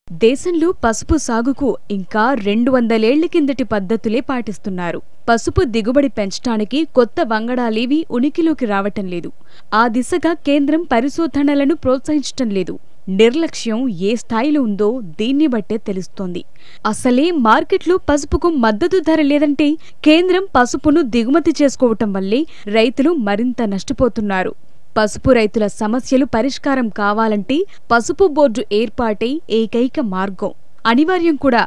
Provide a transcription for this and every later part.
దేశంలో పసుపు సాగుకు ఇంకా 200 ఏళ్ల కిందటి పద్ధతులే పాటిస్తున్నారు. పసుపు దిగుబడి పెంచడానికి కొత్త వంగడాలేవీ ఉనికిలోకి రావటం లేదు. ఆ దిశగా కేంద్రం పరిశోధనలను ప్రోత్సహించటం లేదు. నిర్లక్ష్యం ఏ స్థాయిలో ఉందో దీన్ని బట్టే తెలుస్తోంది. అసలే మార్కెట్లో పసుపుకు మద్దతు ధర లేదంటే కేంద్రం పసుపును దిగుమతి చేసుకోవటం వల్లే రైతులు మరింత నష్టపోతున్నారు. పసుపు రైతుల సమస్యలు పరిష్కారం కావాలంటే పసుపు బోర్డు ఏర్పాటే ఏకైక మార్గం, అనివార్యం కూడా.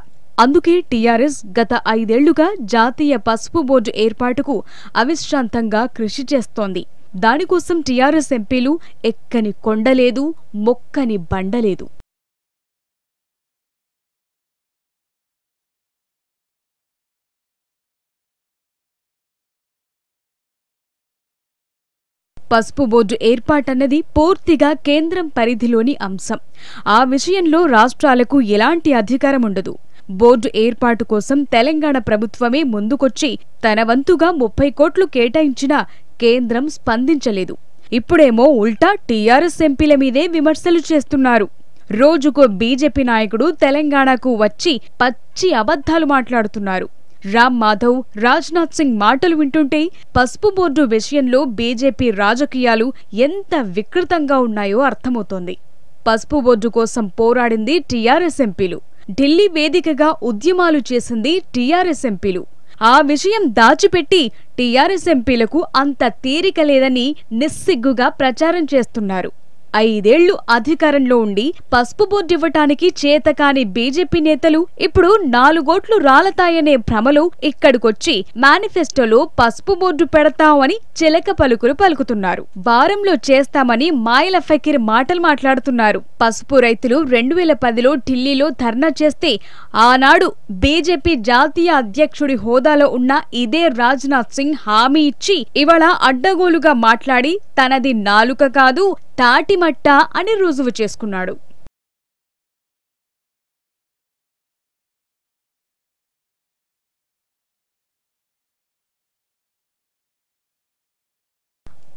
అందుకే టీఆర్ఎస్ గత 5 ఏళ్లుగా జాతీయ పసుపు బోర్డు ఏర్పాటుకు అవిశ్రాంతంగా కృషి చేస్తోంది. దానికోసం టీఆర్ఎస్ ఎంపీలు ఎక్కని కొండలేదు, మొక్కని బండలేదు. పసుపు బోర్డు ఏర్పాటన్నది పూర్తిగా కేంద్రం పరిధిలోని అంశం. ఆ విషయంలో రాష్ట్రాలకు ఎలాంటి అధికారం ఉండదు. బోర్డు ఏర్పాటు కోసం తెలంగాణ ప్రభుత్వమే ముందుకొచ్చి తన వంతుగా 30 కోట్లు కేటాయించినా కేంద్రం స్పందించలేదు. ఇప్పుడేమో ఉల్టా టీఆర్ఎస్ ఎంపీల మీదే విమర్శలు చేస్తున్నారు. రోజుకో బీజేపీ నాయకుడు తెలంగాణకు వచ్చి పచ్చి అబద్ధాలు మాట్లాడుతున్నారు. రామ్ మాధవ్, రాజ్నాథ్ సింగ్ మాటలు వింటుంటే పసుపు బోర్డు విషయంలో బీజేపీ రాజకీయాలు ఎంత వికృతంగా ఉన్నాయో అర్థమవుతోంది. పసుపు బోర్డు కోసం పోరాడింది టీఆర్ఎస్ ఎంపీలు, ఢిల్లీ వేదికగా ఉద్యమాలు చేసింది టీఆర్ఎస్ ఎంపీలు. ఆ విషయం దాచిపెట్టి టీఆర్ఎస్ ఎంపీలకు అంత తీరిక లేదని నిస్సిగ్గుగా ప్రచారం చేస్తున్నారు. 5 ఏళ్లు అధికారంలో ఉండి పసుపు బోర్డు ఇవ్వటానికి చేతకాని బీజేపీ నేతలు ఇప్పుడు 4 ఓట్లు రాలతాయనే భ్రమలో ఇక్కడికొచ్చి మేనిఫెస్టోలో పసుపు బోర్డు పెడతామని చిలక పలుకులు పలుకుతున్నారు. వారంలో చేస్తామని మాయల ఫకీర్ మాటలు మాట్లాడుతున్నారు. పసుపు రైతులు 2010లో ఢిల్లీలో ధర్నా చేస్తే ఆనాడు బీజేపీ జాతీయ అధ్యక్షుడి హోదాలో ఉన్న ఇదే రాజ్నాథ్ సింగ్ హామీ ఇచ్చి ఇవాళ అడ్డగోలుగా మాట్లాడి తనది నాలుక కాదు తాటిమట్ట అని రుజువు చేసుకున్నాడు.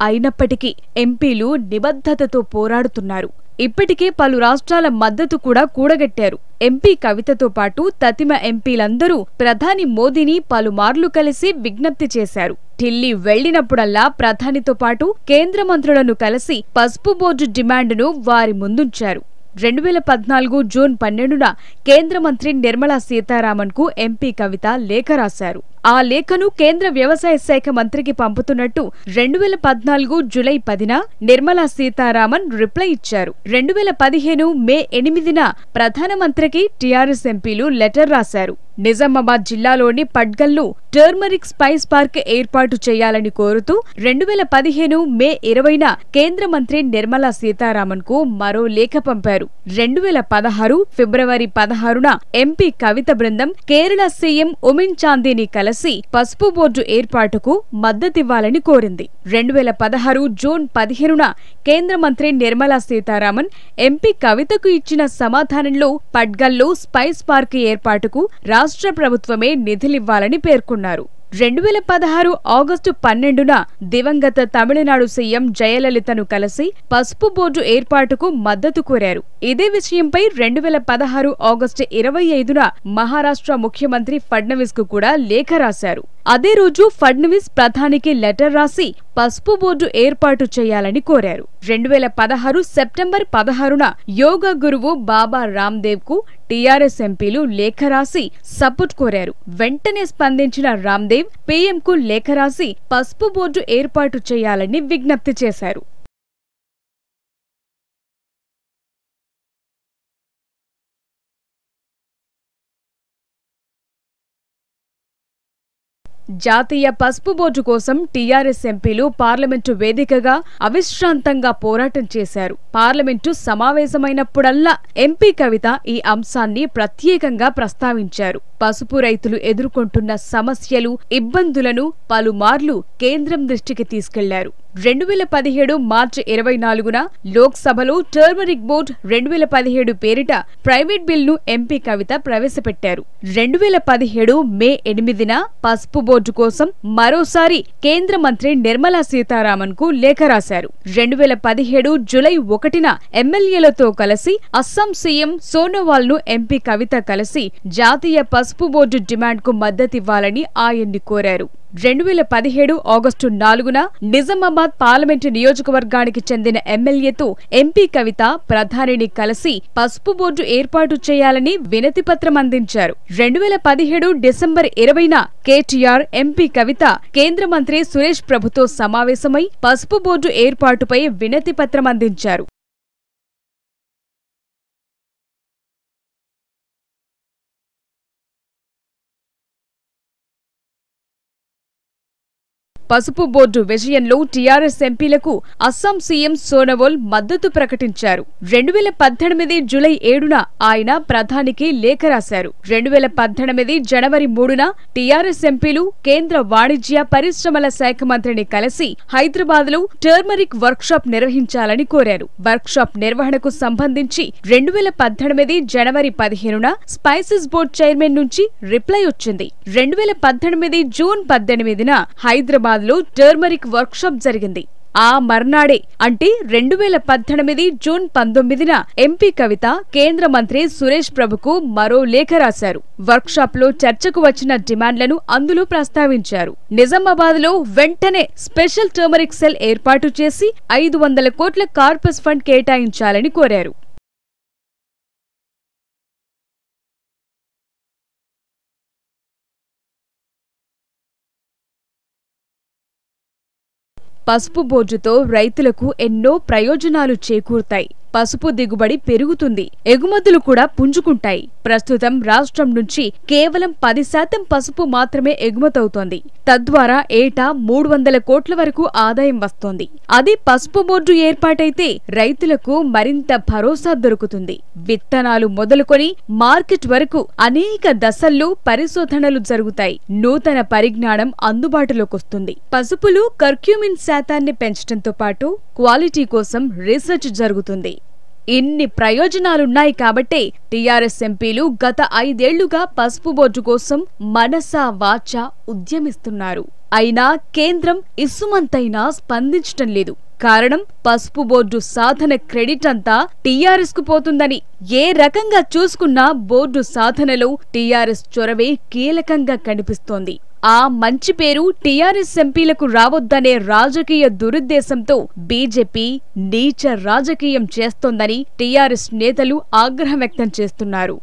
అయినప్పటికీ ఎంపీలు నిబద్ధతతో పోరాడుతున్నారు. ఇప్పటికే పలు రాష్ట్రాల మద్దతు కూడా కూడగట్టారు. ఎంపీ కవితతో పాటు తతిమ ఎంపీలందరూ ప్రధాని మోదీని పలుమార్లు కలిసి విజ్ఞప్తి చేశారు. ఢిల్లీ వెళ్లినప్పుడల్లా ప్రధానితో పాటు కేంద్ర మంత్రులను కలిసి పసుపు బోర్డు డిమాండ్ను వారి ముందుంచారు. 2014 జూన్ 12న కేంద్ర మంత్రి నిర్మలా సీతారామన్కు ఎంపీ కవిత లేఖ రాశారు. ఆ లేఖను కేంద్ర వ్యవసాయ శాఖ మంత్రికి పంపుతున్నట్టు 2014 జూలై 10న నిర్మలా సీతారామన్ రిప్లై ఇచ్చారు. 2015 మే 8న ప్రధానమంత్రికి టీఆర్ఎస్ ఎంపీలు లెటర్ రాశారు. నిజామాబాద్ జిల్లాలోని పడ్గల్లో టర్మరిక్ స్పైస్ పార్క్ ఏర్పాటు చేయాలని కోరుతూ 2015 మే 20న కేంద్ర మంత్రి నిర్మలా సీతారామన్కు మరో లేఖ పంపారు. 2016 ఫిబ్రవరి 16న ఎంపీ కవిత బృందం కేరళ సీఎం ఉమిన్ చాందీని కలిసి పసుపు బోర్డు ఏర్పాటుకు మద్దతివ్వాలని కోరింది. 2016 జూన్ 15న కేంద్ర మంత్రి నిర్మలా సీతారామన్ ఎంపీ కవితకు ఇచ్చిన సమాధానంలో పడ్గల్లో స్పైస్ పార్క్ ఏర్పాటుకు రాష్ట్ర ప్రభుత్వమే నిధులివ్వాలని పేర్కొన్నారు. 2016 ఆగస్టు 12న దివంగత తమిళనాడు సీఎం జయలలితను కలిసి పసుపు బోర్డు ఏర్పాటుకు మద్దతు కోరారు. ఇదే విషయంపై 2016 ఆగస్టు 25న మహారాష్ట్ర ముఖ్యమంత్రి ఫడ్నవీస్ కు కూడా లేఖ రాశారు. అదే రోజు ఫడ్నవీస్ ప్రధానికి లెటర్ రాసి పసుపు బోర్డు ఏర్పాటు చేయాలని కోరారు. 2016 సెప్టెంబర్ 16న యోగా గురువు బాబా రామ్దేవ్ కు టీఆర్ఎస్ ఎంపీలు లేఖ రాసి సపోర్ట్ కోరారు. వెంటనే స్పందించిన రామ్దేవ్ పీఎంకు లేఖ రాసి పసుపు బోర్డు ఏర్పాటు చేయాలని విజ్ఞప్తి చేశారు. జాతీయ పసుపు బోర్డు కోసం టీఆర్ఎస్ ఎంపీలు పార్లమెంటు వేదికగా అవిశ్రాంతంగా పోరాటం చేశారు. పార్లమెంటు సమావేశమైనప్పుడల్లా ఎంపీ కవిత ఈ అంశాన్ని ప్రత్యేకంగా ప్రస్తావించారు. పసుపు రైతులు ఎదుర్కొంటున్న సమస్యలు, ఇబ్బందులను పలుమార్లు కేంద్రం దృష్టికి తీసుకెళ్లారు. 2017 మార్చి 24న లోక్సభలో టర్మరిక్ బోర్డు 2017 పేరిట ప్రైవేట్ బిల్ను ఎంపీ కవిత ప్రవేశపెట్టారు. 2017 మే 8న పసుపు బోర్డు కోసం మరోసారి కేంద్ర మంత్రి నిర్మలా సీతారామన్ కు లేఖ రాశారు. 2017 జూలై 1న ఎమ్మెల్యేలతో కలిసి అస్సాం సీఎం సోనోవాల్ ను ఎంపీ కవిత కలిసి జాతీయ పసుపు బోర్డు డిమాండ్ కు మద్దతివ్వాలని ఆయన్ని కోరారు. 2017 ఆగస్టు 4న నిజామాబాద్ పార్లమెంటు నియోజకవర్గానికి చెందిన ఎమ్మెల్యేతో ఎంపీ కవిత ప్రధానిని కలిసి పసుపు బోర్డు ఏర్పాటు చేయాలని వినతిపత్రం అందించారు. 2017 డిసెంబర్ 20న కేటీఆర్, ఎంపీ కవిత కేంద్ర మంత్రి సురేష్ ప్రభుతో సమావేశమై పసుపు బోర్డు ఏర్పాటుపై వినతిపత్రం అందించారు. పసుపు బోర్డు విషయంలో టీఆర్ఎస్ ఎంపీలకు అస్సాం సీఎం సోనోవాల్ మద్దతు ప్రకటించారు. 2018 జూలై 7న ఆయన ప్రధానికి లేఖ రాశారు. 2018 జనవరి 3న టీఆర్ఎస్ ఎంపీలు కేంద్ర వాణిజ్య పరిశ్రమల శాఖ మంత్రిని కలిసి హైదరాబాద్లో టర్మరిక్ వర్క్షాప్ నిర్వహించాలని కోరారు. వర్క్షాప్ నిర్వహణకు సంబంధించి 2018 జనవరి 15న స్పైసెస్ బోర్డు చైర్మన్ నుంచి రిప్లై వచ్చింది. 2018 జూన్ 18న హైదరాబాద్ లో టర్మరిక్ వర్క్షాప్ జరిగింది. ఆ మర్నాడే అంటే 2018 జూన్ 19న ఎంపీ కవిత కేంద్ర మంత్రి సురేష్ ప్రభుకు మరో లేఖ రాశారు. వర్క్షాప్ లో చర్చకు వచ్చిన డిమాండ్లను అందులో ప్రస్తావించారు. నిజామాబాద్ లో వెంటనే స్పెషల్ టర్మరిక్ సెల్ ఏర్పాటు చేసి 500 కోట్ల కార్పస్ ఫండ్ కేటాయించాలని కోరారు. పసుపు బోర్డుతో రైతులకు ఎన్నో ప్రయోజనాలు చేకూరుతాయి. పసుపు దిగుబడి పెరుగుతుంది, ఎగుమతులు కూడా పుంజుకుంటాయి. ప్రస్తుతం రాష్ట్రం నుంచి కేవలం 10% పసుపు మాత్రమే ఎగుమతవుతోంది. తద్వారా ఏటా 300 కోట్ల వరకు ఆదాయం వస్తోంది. అది పసుపు బోర్డు ఏర్పాటైతే రైతులకు మరింత భరోసా దొరుకుతుంది. విత్తనాలు మొదలుకొని మార్కెట్ వరకు అనేక దశల్లో పరిశోధనలు జరుగుతాయి. నూతన పరిజ్ఞానం అందుబాటులోకొస్తుంది. పసుపులో కర్క్యూమిన్ శాతాన్ని పెంచడంతో పాటు క్వాలిటీ కోసం రీసెర్చ్ జరుగుతుంది. ఇన్ని ప్రయోజనాలున్నాయి కాబట్టే టీఆర్ఎస్ ఎంపీలు గత 5 ఏళ్లుగా పసుపు బోర్డు కోసం మనసా వాచా ఉద్యమిస్తున్నారు. అయినా కేంద్రం ఇసుమంతైనా స్పందించటం లేదు. కారణం పసుపు బోర్డు సాధన క్రెడిట్ అంతా టీఆర్ఎస్ కు పోతుందని. ఏ రకంగా చూసుకున్నా బోర్డు సాధనలో టీఆర్ఎస్ చొరవే కీలకంగా కనిపిస్తోంది. ఆ మంచి పేరు టీఆర్ఎస్ ఎంపీలకు రావొద్దనే రాజకీయ దురుద్దేశంతో బీజేపీ నీచ రాజకీయం చేస్తోందని టీఆర్ఎస్ నేతలు ఆగ్రహం వ్యక్తం చేస్తున్నారు.